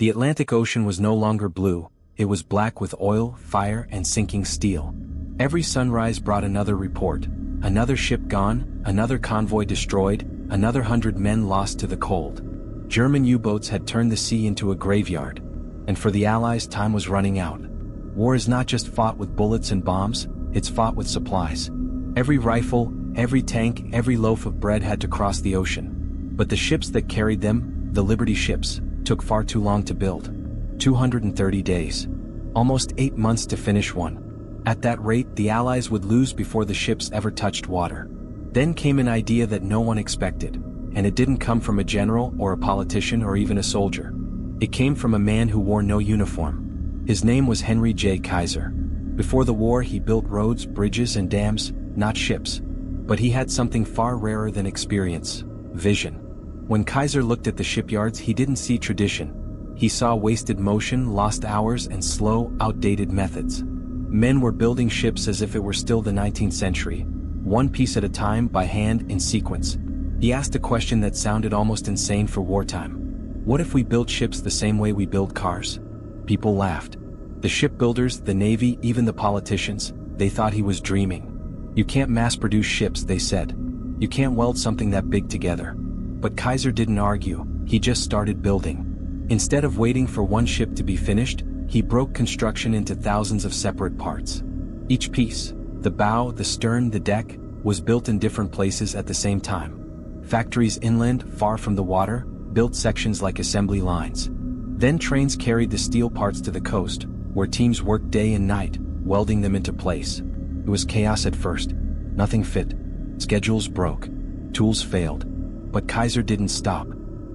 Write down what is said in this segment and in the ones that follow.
The Atlantic Ocean was no longer blue, it was black with oil, fire, and sinking steel. Every sunrise brought another report. Another ship gone, another convoy destroyed, another 100 men lost to the cold. German U-boats had turned the sea into a graveyard. And for the Allies, time was running out. War is not just fought with bullets and bombs, it's fought with supplies. Every rifle, every tank, every loaf of bread had to cross the ocean. But the ships that carried them, the Liberty ships, took far too long to build. 230 days. Almost 8 months to finish one. At that rate, the Allies would lose before the ships ever touched water. Then came an idea that no one expected, and it didn't come from a general or a politician or even a soldier. It came from a man who wore no uniform. His name was Henry J. Kaiser. Before the war, he built roads, bridges, and dams, not ships. But he had something far rarer than experience: vision. When Kaiser looked at the shipyards, he didn't see tradition. He saw wasted motion, lost hours, and slow, outdated methods. Men were building ships as if it were still the 19th century, one piece at a time, by hand, in sequence. He asked a question that sounded almost insane for wartime. What if we built ships the same way we build cars? People laughed. The shipbuilders, the Navy, even the politicians, they thought he was dreaming. You can't mass-produce ships, they said. You can't weld something that big together. But Kaiser didn't argue, he just started building. Instead of waiting for one ship to be finished, he broke construction into thousands of separate parts. Each piece, the bow, the stern, the deck, was built in different places at the same time. Factories inland, far from the water, built sections like assembly lines. Then trains carried the steel parts to the coast, where teams worked day and night, welding them into place. It was chaos at first. Nothing fit. Schedules broke. Tools failed. But Kaiser didn't stop.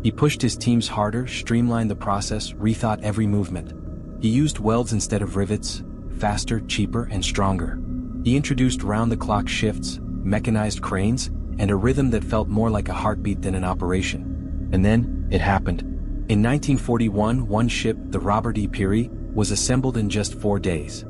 He pushed his teams harder, streamlined the process, rethought every movement. He used welds instead of rivets, faster, cheaper, and stronger. He introduced round-the-clock shifts, mechanized cranes, and a rhythm that felt more like a heartbeat than an operation. And then, it happened. In 1941, one ship, the Robert E. Peary, was assembled in just 4 days.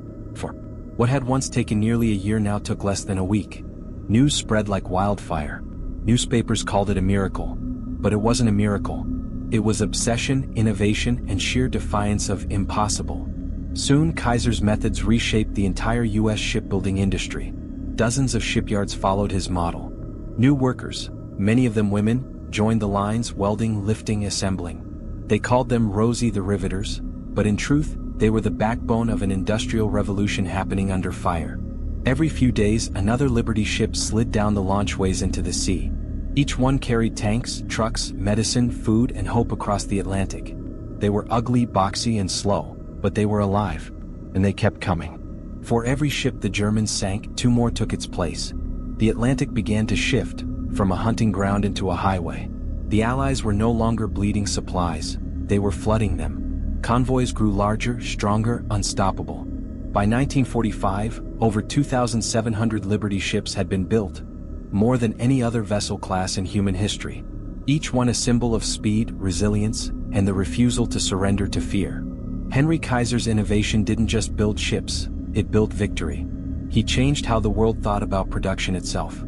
What had once taken nearly a year now took less than a week. News spread like wildfire. Newspapers called it a miracle. But it wasn't a miracle. It was obsession, innovation, and sheer defiance of impossible. Soon, Kaiser's methods reshaped the entire U.S. shipbuilding industry. Dozens of shipyards followed his model. New workers, many of them women, joined the lines, welding, lifting, assembling. They called them Rosie the Riveters, but in truth, they were the backbone of an industrial revolution happening under fire. Every few days, another Liberty ship slid down the launchways into the sea. Each one carried tanks, trucks, medicine, food, and hope across the Atlantic. They were ugly, boxy, and slow, but they were alive, and they kept coming. For every ship the Germans sank, 2 more took its place. The Atlantic began to shift, from a hunting ground into a highway. The Allies were no longer bleeding supplies, they were flooding them. Convoys grew larger, stronger, unstoppable. By 1945, over 2,700 Liberty ships had been built, more than any other vessel class in human history. Each one a symbol of speed, resilience, and the refusal to surrender to fear. Henry Kaiser's innovation didn't just build ships, it built victory. He changed how the world thought about production itself.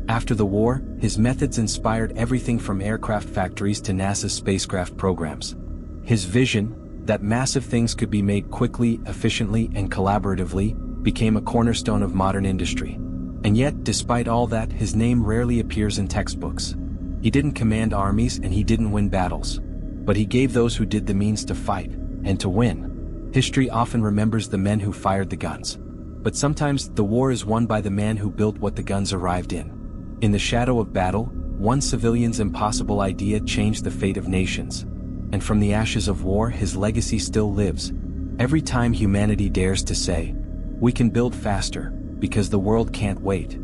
After the war, his methods inspired everything from aircraft factories to NASA's spacecraft programs. His vision, that massive things could be made quickly, efficiently, and collaboratively, became a cornerstone of modern industry. And yet, despite all that, his name rarely appears in textbooks. He didn't command armies and he didn't win battles. But he gave those who did the means to fight, and to win. History often remembers the men who fired the guns. But sometimes, the war is won by the man who built what the guns arrived in. In the shadow of battle, one civilian's impossible idea changed the fate of nations. And from the ashes of war, his legacy still lives. Every time humanity dares to say, "We can build faster, because the world can't wait."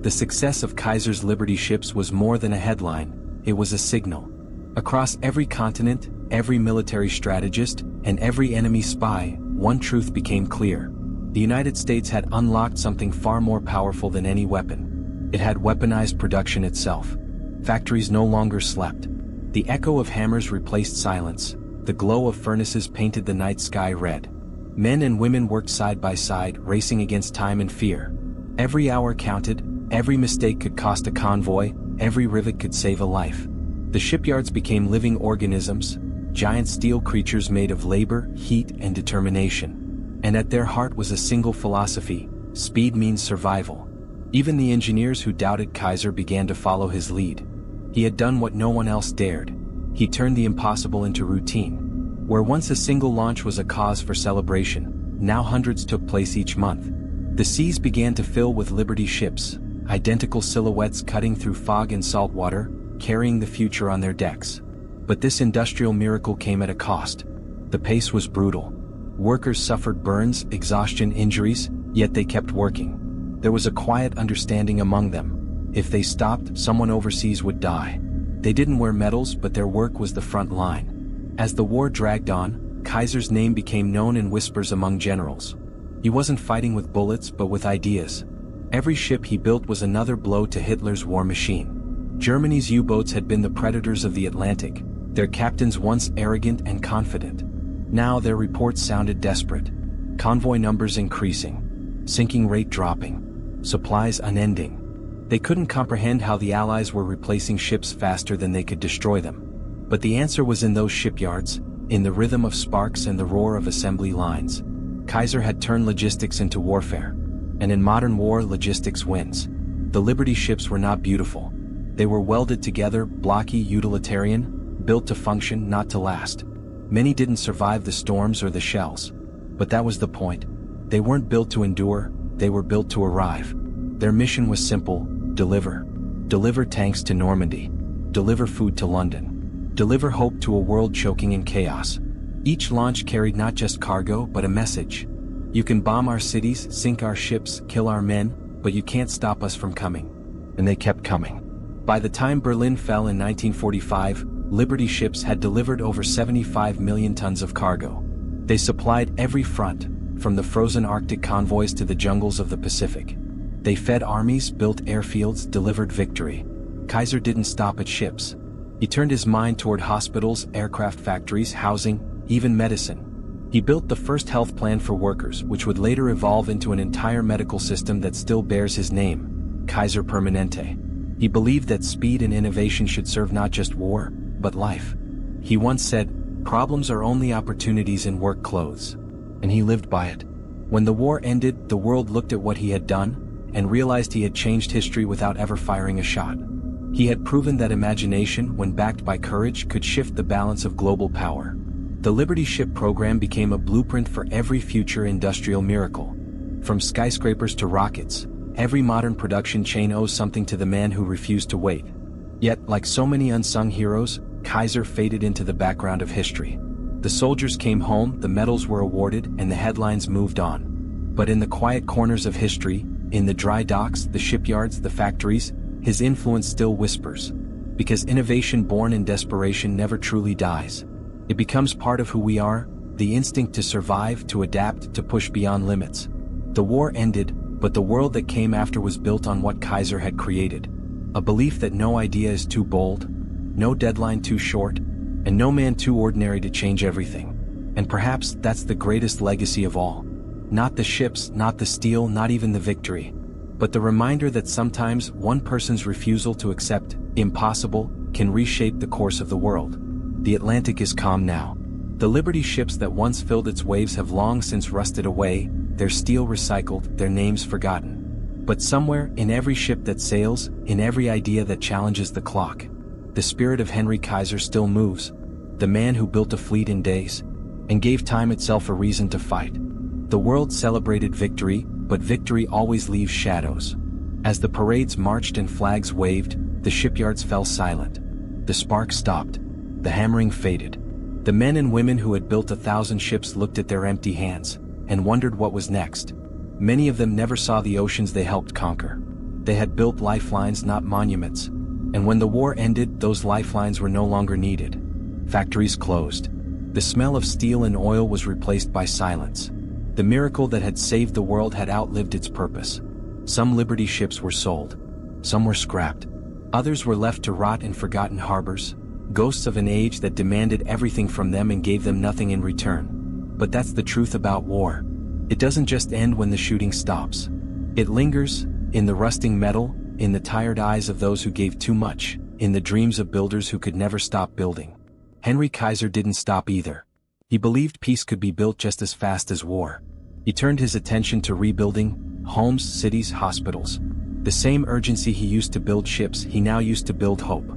The success of Kaiser's Liberty ships was more than a headline, it was a signal. Across every continent, every military strategist, and every enemy spy, one truth became clear. The United States had unlocked something far more powerful than any weapon. It had weaponized production itself. Factories no longer slept. The echo of hammers replaced silence. The glow of furnaces painted the night sky red. Men and women worked side by side, racing against time and fear. Every hour counted, every mistake could cost a convoy, every rivet could save a life. The shipyards became living organisms, giant steel creatures made of labor, heat, and determination. And at their heart was a single philosophy: speed means survival. Even the engineers who doubted Kaiser began to follow his lead. He had done what no one else dared. He turned the impossible into routine. Where once a single launch was a cause for celebration, now hundreds took place each month. The seas began to fill with Liberty ships, identical silhouettes cutting through fog and salt water, carrying the future on their decks. But this industrial miracle came at a cost. The pace was brutal. Workers suffered burns, exhaustion, injuries, yet they kept working. There was a quiet understanding among them. If they stopped, someone overseas would die. They didn't wear medals, but their work was the front line. As the war dragged on, Kaiser's name became known in whispers among generals. He wasn't fighting with bullets, but with ideas. Every ship he built was another blow to Hitler's war machine. Germany's U-boats had been the predators of the Atlantic, their captains once arrogant and confident. Now their reports sounded desperate. Convoy numbers increasing, sinking rate dropping, supplies unending. They couldn't comprehend how the Allies were replacing ships faster than they could destroy them. But the answer was in those shipyards, in the rhythm of sparks and the roar of assembly lines. Kaiser had turned logistics into warfare. And in modern war, logistics wins. The Liberty ships were not beautiful. They were welded together, blocky, utilitarian, built to function, not to last. Many didn't survive the storms or the shells. But that was the point. They weren't built to endure, they were built to arrive. Their mission was simple: deliver. Deliver tanks to Normandy. Deliver food to London. Deliver hope to a world choking in chaos. Each launch carried not just cargo, but a message. You can bomb our cities, sink our ships, kill our men, but you can't stop us from coming. And they kept coming. By the time Berlin fell in 1945, Liberty ships had delivered over 75 million tons of cargo. They supplied every front, from the frozen Arctic convoys to the jungles of the Pacific. They fed armies, built airfields, delivered victory. Kaiser didn't stop at ships. He turned his mind toward hospitals, aircraft factories, housing, even medicine. He built the first health plan for workers, which would later evolve into an entire medical system that still bears his name, Kaiser Permanente. He believed that speed and innovation should serve not just war, but life. He once said, "Problems are only opportunities in work clothes." And he lived by it. When the war ended, the world looked at what he had done, and realized he had changed history without ever firing a shot. He had proven that imagination, when backed by courage, could shift the balance of global power. The Liberty ship program became a blueprint for every future industrial miracle. From skyscrapers to rockets, every modern production chain owes something to the man who refused to wait. Yet, like so many unsung heroes, Kaiser faded into the background of history. The soldiers came home, the medals were awarded, and the headlines moved on. But in the quiet corners of history, in the dry docks, the shipyards, the factories, his influence still whispers. Because innovation born in desperation never truly dies. It becomes part of who we are, the instinct to survive, to adapt, to push beyond limits. The war ended, but the world that came after was built on what Kaiser had created. A belief that no idea is too bold, no deadline too short, and no man too ordinary to change everything. And perhaps that's the greatest legacy of all. Not the ships, not the steel, not even the victory. But the reminder that sometimes one person's refusal to accept impossible can reshape the course of the world. The Atlantic is calm now. The Liberty ships that once filled its waves have long since rusted away, their steel recycled, their names forgotten. But somewhere, in every ship that sails, in every idea that challenges the clock, the spirit of Henry Kaiser still moves, the man who built a fleet in days, and gave time itself a reason to fight. The world celebrated victory, but victory always leaves shadows. As the parades marched and flags waved, the shipyards fell silent. The sparks stopped. The hammering faded. The men and women who had built 1,000 ships looked at their empty hands, and wondered what was next. Many of them never saw the oceans they helped conquer. They had built lifelines, not monuments. And when the war ended, those lifelines were no longer needed. Factories closed. The smell of steel and oil was replaced by silence. The miracle that had saved the world had outlived its purpose. Some Liberty ships were sold. Some were scrapped. Others were left to rot in forgotten harbors, ghosts of an age that demanded everything from them and gave them nothing in return. But that's the truth about war. It doesn't just end when the shooting stops. It lingers, in the rusting metal, in the tired eyes of those who gave too much, in the dreams of builders who could never stop building. Henry Kaiser didn't stop either. He believed peace could be built just as fast as war. He turned his attention to rebuilding homes, cities, hospitals. The same urgency he used to build ships, he now used to build hope.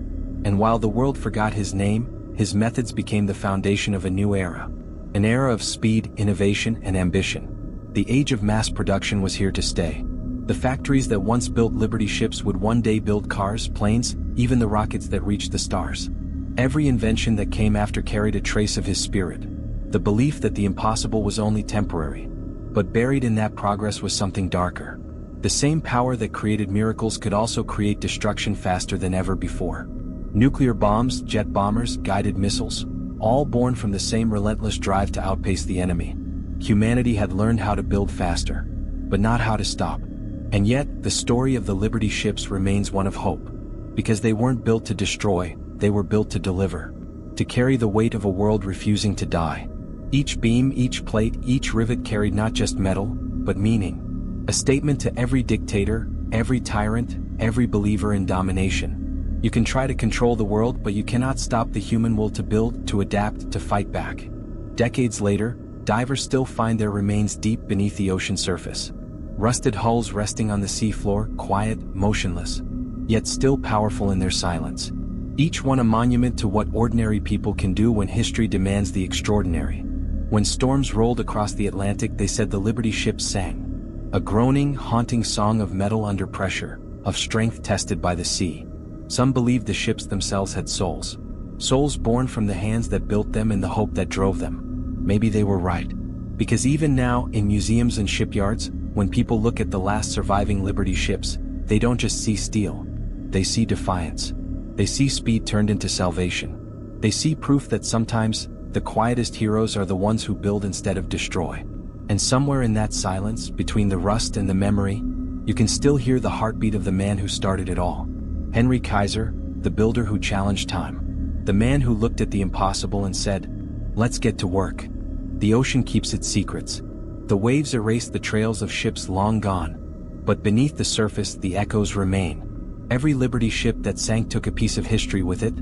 And while the world forgot his name, his methods became the foundation of a new era. An era of speed, innovation, and ambition. The age of mass production was here to stay. The factories that once built Liberty ships would one day build cars, planes, even the rockets that reached the stars. Every invention that came after carried a trace of his spirit. The belief that the impossible was only temporary. But buried in that progress was something darker. The same power that created miracles could also create destruction faster than ever before. Nuclear bombs, jet bombers, guided missiles, all born from the same relentless drive to outpace the enemy. Humanity had learned how to build faster, but not how to stop. And yet, the story of the Liberty ships remains one of hope. Because they weren't built to destroy, they were built to deliver. To carry the weight of a world refusing to die. Each beam, each plate, each rivet carried not just metal, but meaning. A statement to every dictator, every tyrant, every believer in domination. You can try to control the world, but you cannot stop the human will to build, to adapt, to fight back. Decades later, divers still find their remains deep beneath the ocean surface. Rusted hulls resting on the seafloor, quiet, motionless, yet still powerful in their silence. Each one a monument to what ordinary people can do when history demands the extraordinary. When storms rolled across the Atlantic, they said the Liberty ships sang. A groaning, haunting song of metal under pressure, of strength tested by the sea. Some believed the ships themselves had souls. Souls born from the hands that built them and the hope that drove them. Maybe they were right. Because even now, in museums and shipyards, when people look at the last surviving Liberty ships, they don't just see steel. They see defiance. They see speed turned into salvation. They see proof that sometimes, the quietest heroes are the ones who build instead of destroy. And somewhere in that silence, between the rust and the memory, you can still hear the heartbeat of the man who started it all. Henry Kaiser, the builder who challenged time. The man who looked at the impossible and said, "Let's get to work." The ocean keeps its secrets. The waves erase the trails of ships long gone. But beneath the surface, the echoes remain. Every Liberty ship that sank took a piece of history with it,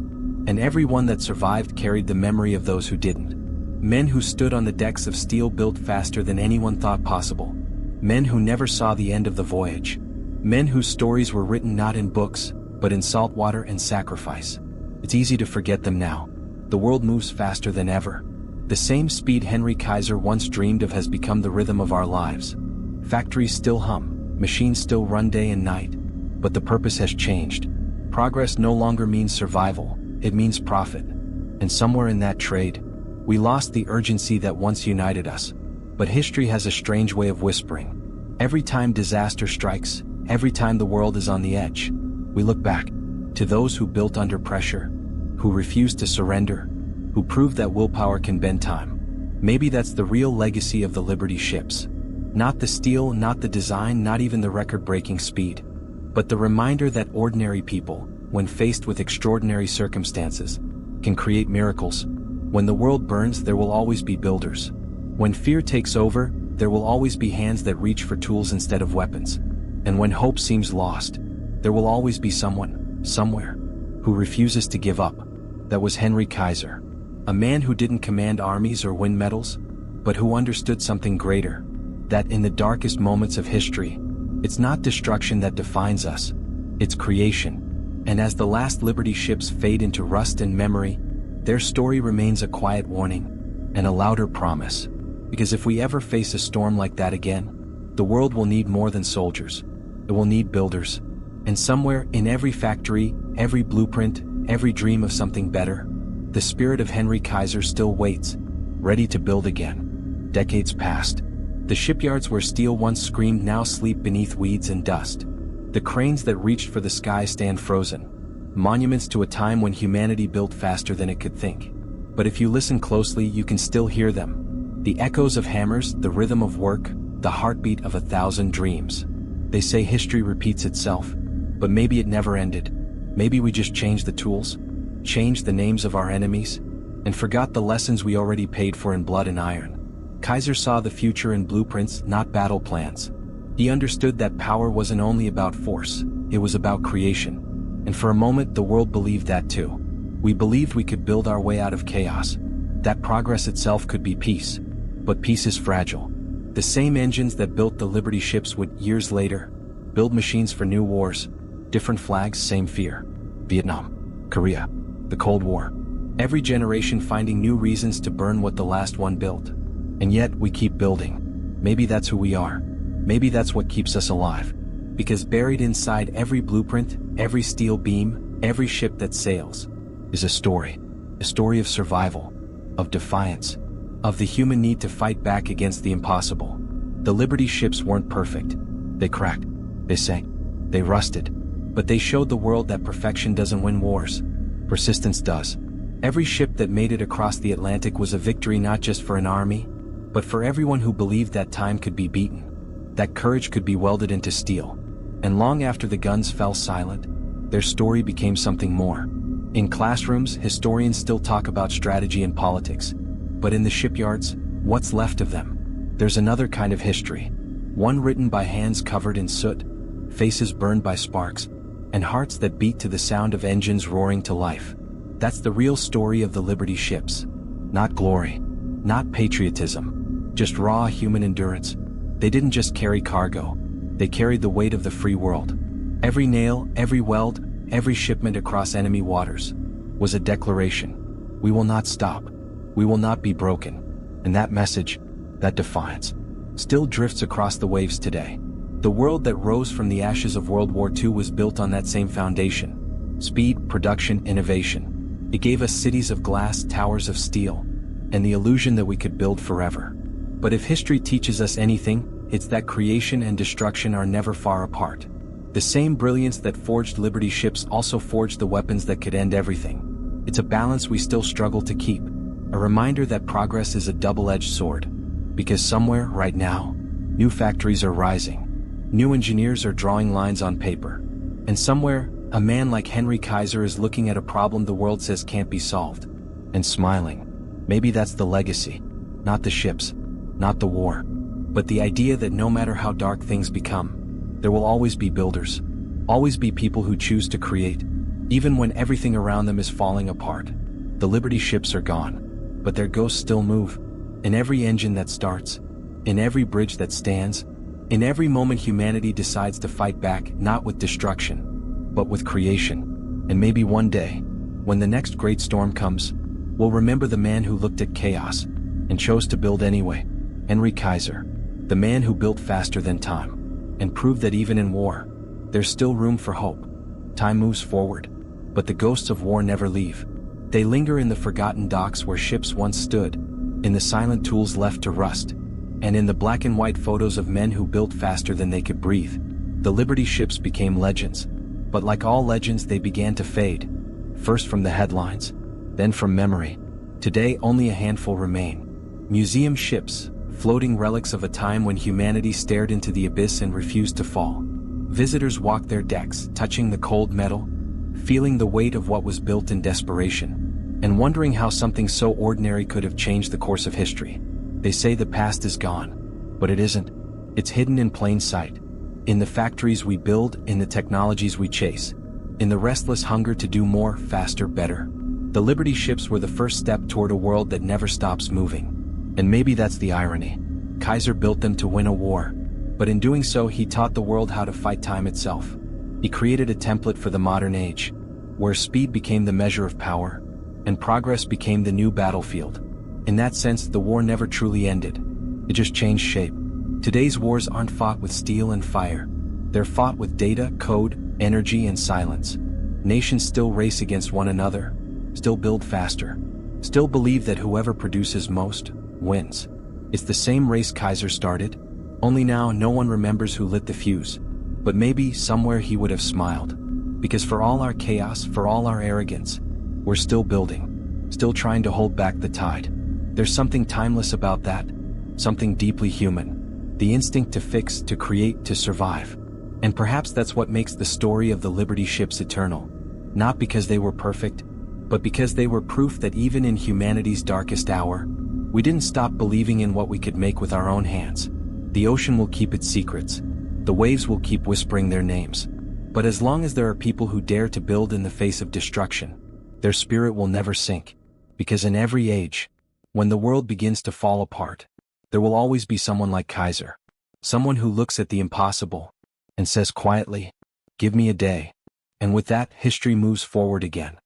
and every one that survived carried the memory of those who didn't. Men who stood on the decks of steel built faster than anyone thought possible. Men who never saw the end of the voyage. Men whose stories were written not in books, but in salt water and sacrifice. It's easy to forget them now. The world moves faster than ever. The same speed Henry Kaiser once dreamed of has become the rhythm of our lives. Factories still hum, machines still run day and night, but the purpose has changed. Progress no longer means survival, it means profit. And somewhere in that trade, we lost the urgency that once united us. But history has a strange way of whispering. Every time disaster strikes, every time the world is on the edge, we look back to those who built under pressure, who refused to surrender, who proved that willpower can bend time. Maybe that's the real legacy of the Liberty ships. Not the steel, not the design, not even the record-breaking speed. But the reminder that ordinary people, when faced with extraordinary circumstances, can create miracles. When the world burns, there will always be builders. When fear takes over, there will always be hands that reach for tools instead of weapons. And when hope seems lost, there will always be someone, somewhere, who refuses to give up. That was Henry Kaiser. A man who didn't command armies or win medals, but who understood something greater. That in the darkest moments of history, it's not destruction that defines us, it's creation. And as the last Liberty ships fade into rust and memory, their story remains a quiet warning, and a louder promise. Because if we ever face a storm like that again, the world will need more than soldiers. It will need builders. And somewhere in every factory, every blueprint, every dream of something better, the spirit of Henry Kaiser still waits, ready to build again. Decades passed. The shipyards where steel once screamed now sleep beneath weeds and dust. The cranes that reached for the sky stand frozen. Monuments to a time when humanity built faster than it could think. But if you listen closely, you can still hear them. The echoes of hammers, the rhythm of work, the heartbeat of 1,000 dreams. They say history repeats itself, but maybe it never ended. Maybe we just changed the tools, changed the names of our enemies, and forgot the lessons we already paid for in blood and iron. Kaiser saw the future in blueprints, not battle plans. He understood that power wasn't only about force, it was about creation. And for a moment the world believed that too. We believed we could build our way out of chaos, that progress itself could be peace. But peace is fragile. The same engines that built the Liberty ships would, years later, build machines for new wars. Different flags, same fear. Vietnam, Korea, the Cold War. Every generation finding new reasons to burn what the last one built. And yet, we keep building. Maybe that's who we are. Maybe that's what keeps us alive. Because buried inside every blueprint, every steel beam, every ship that sails, is a story. A story of survival, of defiance, of the human need to fight back against the impossible. The Liberty ships weren't perfect. They cracked. They sank. They rusted. But they showed the world that perfection doesn't win wars. Persistence does. Every ship that made it across the Atlantic was a victory not just for an army, but for everyone who believed that time could be beaten, that courage could be welded into steel. And long after the guns fell silent, their story became something more. In classrooms, historians still talk about strategy and politics. But in the shipyards, what's left of them? There's another kind of history. One written by hands covered in soot, faces burned by sparks, and hearts that beat to the sound of engines roaring to life. That's the real story of the Liberty ships. Not glory, not patriotism, just raw human endurance. They didn't just carry cargo. They carried the weight of the free world. Every nail, every weld, every shipment across enemy waters was a declaration. We will not stop. We will not be broken. And that message, that defiance, still drifts across the waves today. The world that rose from the ashes of World War II was built on that same foundation. Speed, production, innovation. It gave us cities of glass, towers of steel, and the illusion that we could build forever. But if history teaches us anything, it's that creation and destruction are never far apart. The same brilliance that forged Liberty ships also forged the weapons that could end everything. It's a balance we still struggle to keep. A reminder that progress is a double-edged sword. Because somewhere, right now, new factories are rising. New engineers are drawing lines on paper. And somewhere, a man like Henry Kaiser is looking at a problem the world says can't be solved. And smiling. Maybe that's the legacy. Not the ships. Not the war. But the idea that no matter how dark things become, there will always be builders. Always be people who choose to create. Even when everything around them is falling apart. The Liberty ships are gone. But their ghosts still move. In every engine that starts. In every bridge that stands. In every moment humanity decides to fight back, not with destruction, but with creation. And maybe one day, when the next great storm comes, we'll remember the man who looked at chaos and chose to build anyway. Henry Kaiser, the man who built faster than time, and proved that even in war, there's still room for hope. Time moves forward, but the ghosts of war never leave. They linger in the forgotten docks where ships once stood, in the silent tools left to rust, and in the black and white photos of men who built faster than they could breathe. The Liberty ships became legends, but like all legends they began to fade, first from the headlines, then from memory. Today only a handful remain. Museum ships, floating relics of a time when humanity stared into the abyss and refused to fall. Visitors walk their decks, touching the cold metal, feeling the weight of what was built in desperation, and wondering how something so ordinary could have changed the course of history. They say the past is gone, but it isn't. It's hidden in plain sight. In the factories we build, in the technologies we chase, in the restless hunger to do more, faster, better. The Liberty ships were the first step toward a world that never stops moving. And maybe that's the irony. Kaiser built them to win a war, but in doing so he taught the world how to fight time itself. He created a template for the modern age, where speed became the measure of power, and progress became the new battlefield. In that sense, the war never truly ended. It just changed shape. Today's wars aren't fought with steel and fire. They're fought with data, code, energy, and silence. Nations still race against one another, still build faster, still believe that whoever produces most wins. It's the same race Kaiser started, only now no one remembers who lit the fuse. But maybe somewhere he would have smiled. Because for all our chaos, for all our arrogance, we're still building, still trying to hold back the tide. There's something timeless about that, something deeply human. The instinct to fix, to create, to survive. And perhaps that's what makes the story of the Liberty ships eternal. Not because they were perfect, but because they were proof that even in humanity's darkest hour, we didn't stop believing in what we could make with our own hands. The ocean will keep its secrets. The waves will keep whispering their names. But as long as there are people who dare to build in the face of destruction, Their spirit will never sink. Because in every age, when the world begins to fall apart, there will always be someone like Kaiser. Someone who looks at the impossible and says quietly, "Give me a day." And with that, history moves forward again.